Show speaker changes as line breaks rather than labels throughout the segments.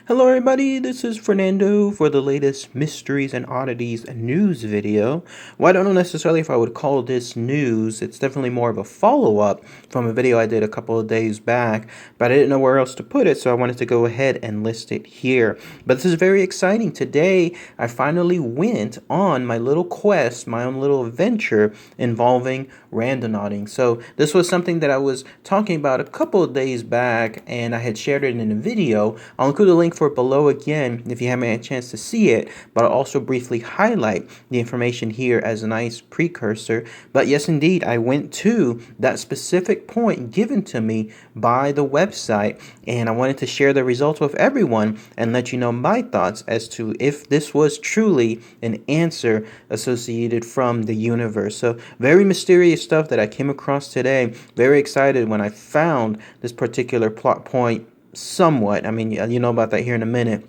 Hello everybody, this is Fernando for the latest Mysteries and Oddities news video. Well, I don't know necessarily if I would call this news. It's definitely more of a follow-up from a video I did a couple of days back, but I didn't know where else to put it, so I wanted to go ahead and list it here. But this is very exciting. Today, I finally went on my little quest, my own little adventure involving randonauting. So this was something that I was talking about a couple of days back, and I had shared it in a video. I'll include a link for it below again if you haven't had a chance to see it, but I'll also briefly highlight the information here as a nice precursor. But yes, indeed, I went to that specific point given to me by the website, and I wanted to share the results with everyone and let you know my thoughts as to if this was truly an answer associated from the universe. So very mysterious stuff that I came across today. Very excited when I found this particular plot point somewhat. I mean, you know about that here in a minute.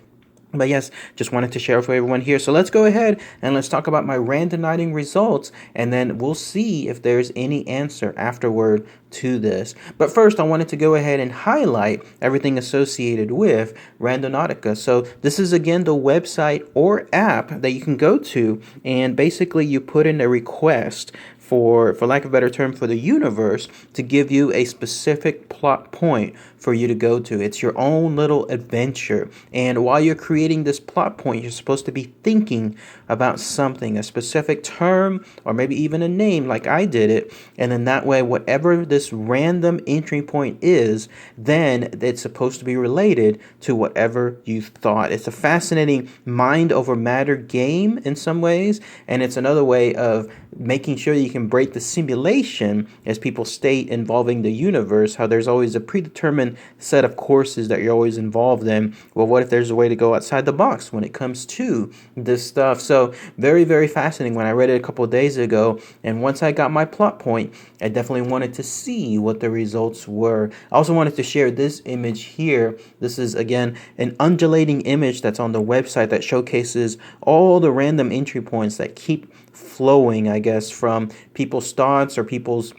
But yes, just wanted to share with everyone here. So let's go ahead and let's talk about my randonauting results, and then we'll see if there's any answer afterward to this. But first, I wanted to go ahead and highlight everything associated with Randonautica. So this is again the website or app that you can go to, and basically you put in a request for lack of a better term, for the universe to give you a specific plot point for you to go to. It's your own little adventure. And while you're creating this plot point, you're supposed to be thinking about something, a specific term, or maybe even a name like I did it. And then that way, whatever this random entry point is, then it's supposed to be related to whatever you thought. It's a fascinating mind over matter game in some ways. And it's another way of making sure you can break the simulation, as people state, involving the universe, how there's always a predetermined set of courses that you're always involved in. Well, what if there's a way to go outside the box when it comes to this stuff? So very, very fascinating when I read it a couple of days ago. And once I got my plot point, I definitely wanted to see what the results were. I also wanted to share this image here. This is, again, an undulating image that's on the website that showcases all the random entry points that keep flowing, I guess, from people's thoughts or people's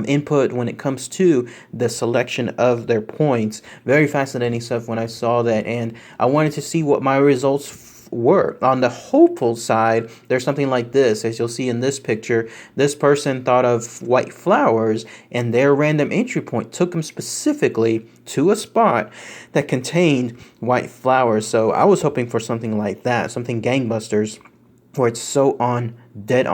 input when it comes to the selection of their points. Very fascinating stuff when I saw that, and I wanted to see what my results were. On the hopeful side, there's something like this. As you'll see in this picture, this person thought of white flowers, and their random entry point took them specifically to a spot that contained white flowers. So I was hoping for something like that, something gangbusters, where it's so on dead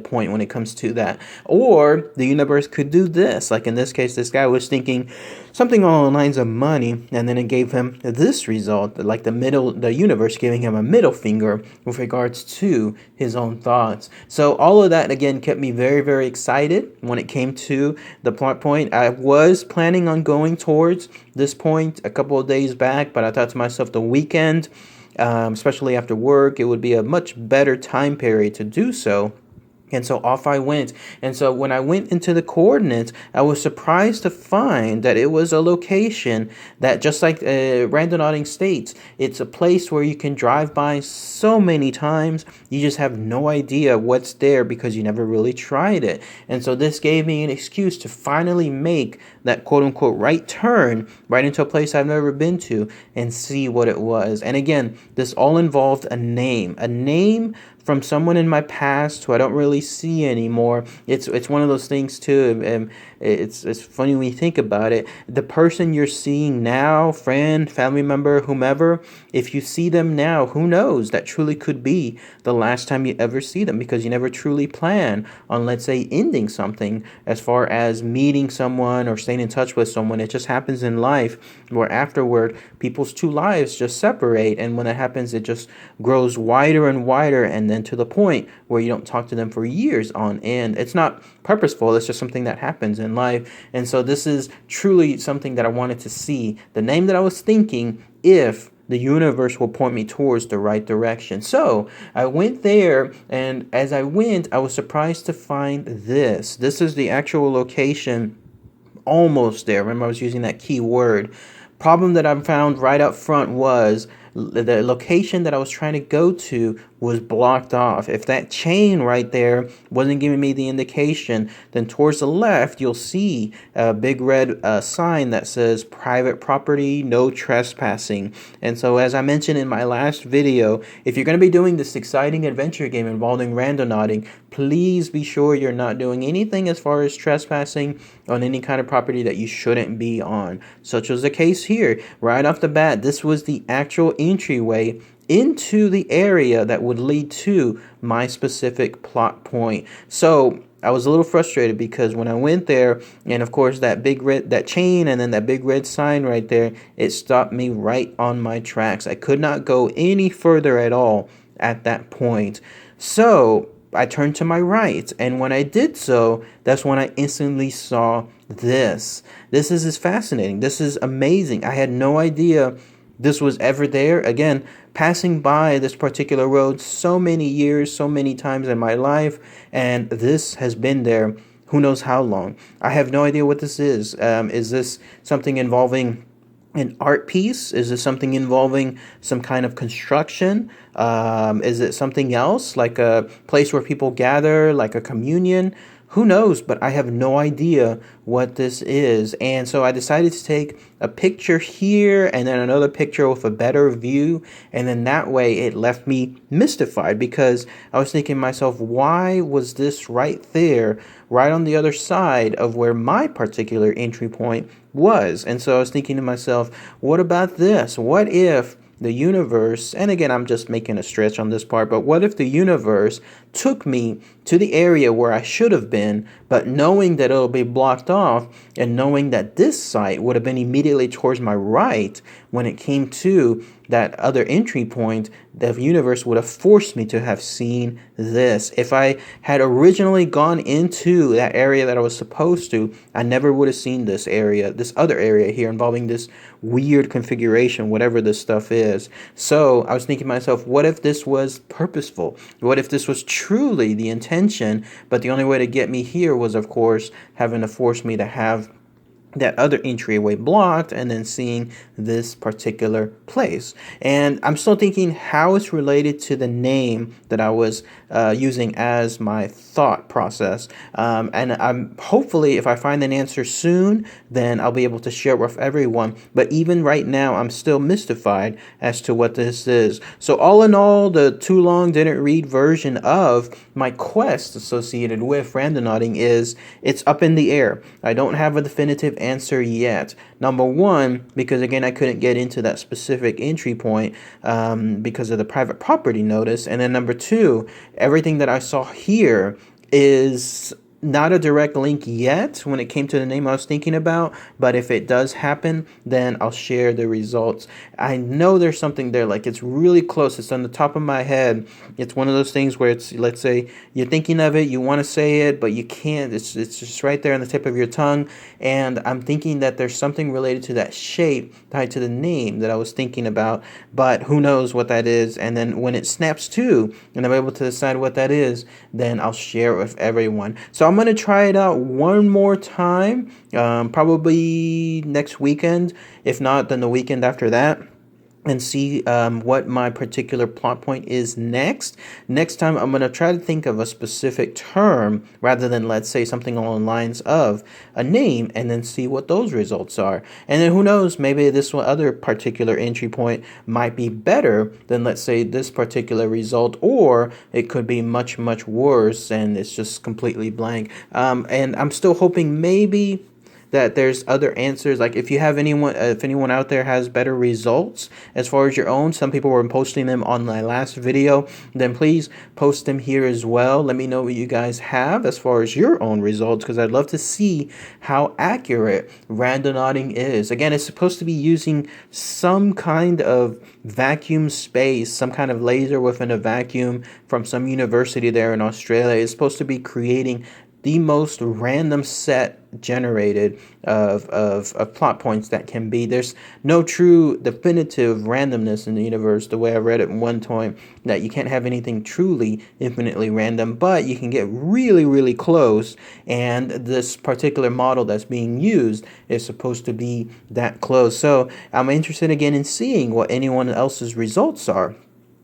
point when it comes to that. Or the universe could do this. Like in this case, this guy was thinking something along the lines of money, and then it gave him this result, like the universe giving him a middle finger with regards to his own thoughts. So all of that, again, kept me very, very excited when it came to the plot point. I was planning on going towards this point a couple of days back, but I thought to myself, the weekend, especially after work, it would be a much better time period to do so. And so off I went. And so when I went into the coordinates, I was surprised to find that it was a location that, just like Randonauting states, it's a place where you can drive by so many times, you just have no idea what's there because you never really tried it. And so this gave me an excuse to finally make that quote-unquote right turn right into a place I've never been to and see what it was. And again, this all involved a name from someone in my past who I don't really see anymore. It's one of those things too, and it's funny when you think about it. The person you're seeing now, friend, family member, whomever, if you see them now, who knows? That truly could be the last time you ever see them, because you never truly plan on, let's say, ending something as far as meeting someone or staying in touch with someone. It just happens in life where afterward people's two lives just separate, and when that happens, it just grows wider and wider, and then to the point where you don't talk to them for years on end. It's not purposeful, it's just something that happens in life. And so this is truly something that I wanted to see, the name that I was thinking, if the universe will point me towards the right direction. So I went there, and as I went, I was surprised to find this. This is the actual location, almost there. Remember, I was using that key word. Problem that I found right up front was the location that I was trying to go to was blocked off. If that chain right there wasn't giving me the indication, then towards the left, you'll see a big red sign that says private property, no trespassing. And so as I mentioned in my last video, if you're going to be doing this exciting adventure game involving randonauting, please be sure you're not doing anything as far as trespassing on any kind of property that you shouldn't be on. Such was the case here. Right off the bat, this was the actual entryway into the area that would lead to my specific plot point. So I was a little frustrated because when I went there, and of course that big red, that chain, and then that big red sign right there, it stopped me right on my tracks. I could not go any further at all at that point. So I turned to my right, and when I did so, that's when I instantly saw this. This is fascinating. This is amazing. I had no idea this was ever there. Again, passing by this particular road so many years, so many times in my life, and this has been there who knows how long. I have no idea what this is. Is this something involving an art piece? Is it something involving some kind of construction? Is it something else, like a place where people gather, like a communion? Who knows? But I have no idea what this is. And so I decided to take a picture here and then another picture with a better view. And then that way it left me mystified, because I was thinking to myself, why was this right there, right on the other side of where my particular entry point was? And so I was thinking to myself, what about this? What if the universe, and again, I'm just making a stretch on this part, but what if the universe took me to the area where I should have been, but knowing that it'll be blocked off, and knowing that this site would have been immediately towards my right when it came to that other entry point, the universe would have forced me to have seen this. If I had originally gone into that area that I was supposed to, I never would have seen this area, this other area here involving this weird configuration, whatever this stuff is. So I was thinking to myself, what if this was purposeful? What if this was truly the intention, but the only way to get me here was, of course, having to force me to have that other entryway blocked, and then seeing this particular place. And I'm still thinking how it's related to the name that I was using as my thought process. And I'm hopefully, if I find an answer soon, then I'll be able to share it with everyone. But even right now, I'm still mystified as to what this is. So all in all, the too long didn't read version of my quest associated with randonauting is, it's up in the air. I don't have a definitive answer yet. Number one, because again, I couldn't get into that specific entry point because of the private property notice. And then number two, everything that I saw here is not a direct link yet when it came to the name I was thinking about, but if it does happen, then I'll share the results. I know there's something there, like it's really close, it's on the top of my head. It's one of those things where it's, let's say you're thinking of it, you want to say it, but you can't. It's just right there on the tip of your tongue, and I'm thinking that there's something related to that shape tied to the name that I was thinking about, but who knows what that is. And then when it snaps to, and I'm able to decide what that is, then I'll share it with everyone. So I'm going to try it out one more time, probably next weekend. If not, then the weekend after that, and see what my particular plot point is next. Next time, I'm going to try to think of a specific term rather than, let's say, something along the lines of a name, and then see what those results are. And then who knows, maybe this other particular entry point might be better than, let's say, this particular result, or it could be much, much worse, and it's just completely blank. And I'm still hoping maybe that there's other answers. Like if you have if anyone out there has better results as far as your own, some people were posting them on my last video, then please post them here as well. Let me know what you guys have as far as your own results, because I'd love to see how accurate randonauting is. Again, it's supposed to be using some kind of vacuum space, some kind of laser within a vacuum from some university there in Australia. It's supposed to be creating the most random set generated of plot points that can be. There's no true definitive randomness in the universe, the way I read it in one time, that you can't have anything truly infinitely random, but you can get really, really close, and this particular model that's being used is supposed to be that close. So I'm interested again in seeing what anyone else's results are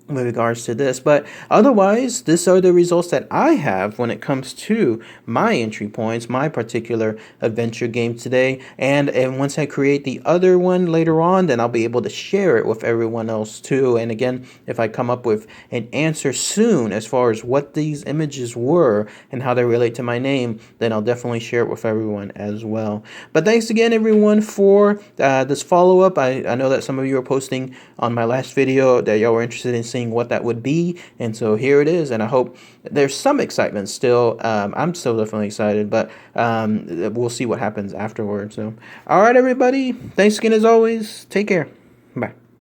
with regards to this, but otherwise these are the results that I have when it comes to my entry points, my particular adventure game today. And once I create the other one later on, then I'll be able to share it with everyone else too. And again, if I come up with an answer soon as far as what these images were and how they relate to my name, then I'll definitely share it with everyone as well. But thanks again everyone for this follow-up. I know that some of you are posting on my last video that y'all were interested in seeing what that would be, and so here it is, and I hope there's some excitement still. I'm still definitely excited, but we'll see what happens afterwards. So all right everybody, thanks again as always, take care, bye.